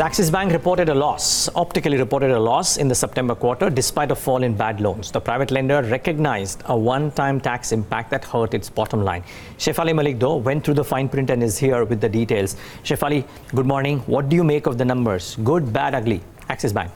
Axis Bank reported a loss, optically reported a loss in the September quarter despite a fall in bad loans. The private lender recognized a one-time tax impact that hurt its bottom line. Shefali Malik, though, went through the fine print and is here with the details. Shefali, good morning. What do you make of the numbers? Good, bad, ugly? Axis Bank.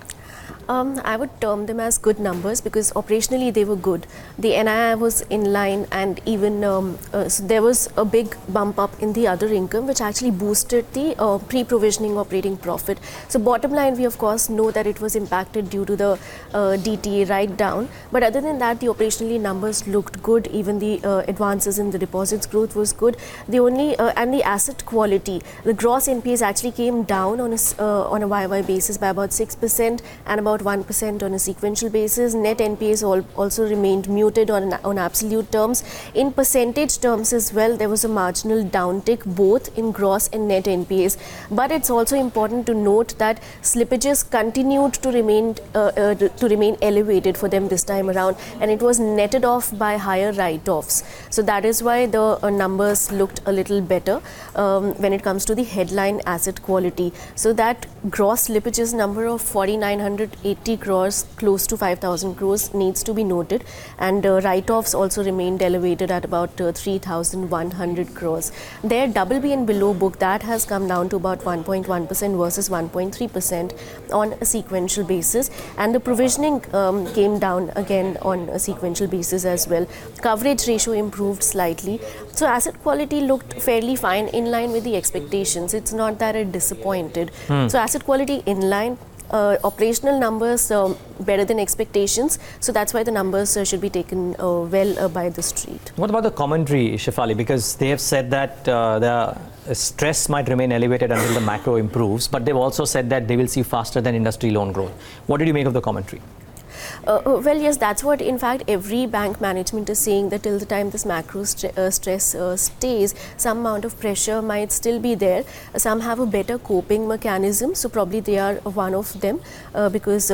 I would term them as good numbers because operationally they were good. The NII was in line, and even so there was a big bump up in the other income, which actually boosted the pre-provisioning operating profit. So bottom line, we of course know that it was impacted due to the DTA write-down. But other than that, the operationally numbers looked good. Even the advances in the deposits growth was good. The only and the asset quality, the gross NPAs actually came down on a YY basis by about 6% and about 1% on a sequential basis. Net NPAs also remained muted on absolute terms. In percentage terms as well, there was a marginal downtick both in gross and net NPAs. But it's also important to note that slippages continued to remain elevated for them this time around, and it was netted off by higher write-offs. So that is why the numbers looked a little better when it comes to the headline asset quality. So that gross slippages number of 4,980 crores, close to 5,000 crores, needs to be noted, and write-offs also remained elevated at about 3,100 crores. Their BB and below book, that has come down to about 1.1% versus 1.3% on a sequential basis, and the provisioning came down again on a sequential basis as well. Coverage ratio improved slightly. So asset quality looked fairly fine, in line with the expectations. It's not that it disappointed. So asset quality in line. Operational numbers better than expectations, so that's why the numbers should be taken well by the street. What about the commentary, Shefali? Because they have said that the stress might remain elevated until the macro improves, but they've also said that they will see faster than industry loan growth. What did you make of the commentary? Well, yes, that's what in fact every bank management is saying, that till the time this macro stress stays, some amount of pressure might still be there. Some have a better coping mechanism, so probably they are one of them because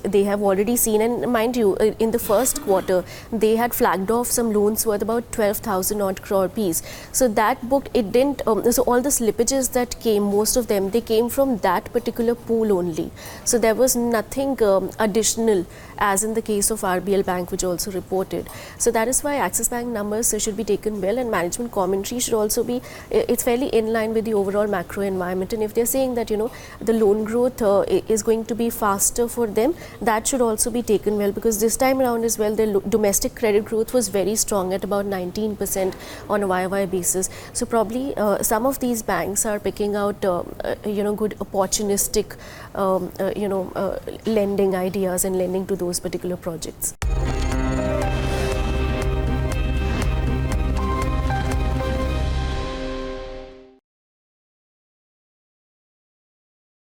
they have already seen, and mind you, in the first quarter they had flagged off some loans worth about 12,000 odd crore rupees. So that book, it didn't, so all the slippages that came, most of them, they came from that particular pool only. So there was nothing additional, as in the case of RBL Bank, which also reported. So that is why Axis Bank numbers should be taken well, and management commentary should also be, it's fairly in line with the overall macro environment. And if they're saying that, you know, the loan growth is going to be faster for them, that should also be taken well, because this time around as well, the domestic credit growth was very strong at about 19% on a YY basis. So probably some of these banks are picking out, good opportunistic, lending ideas and lending to those particular projects.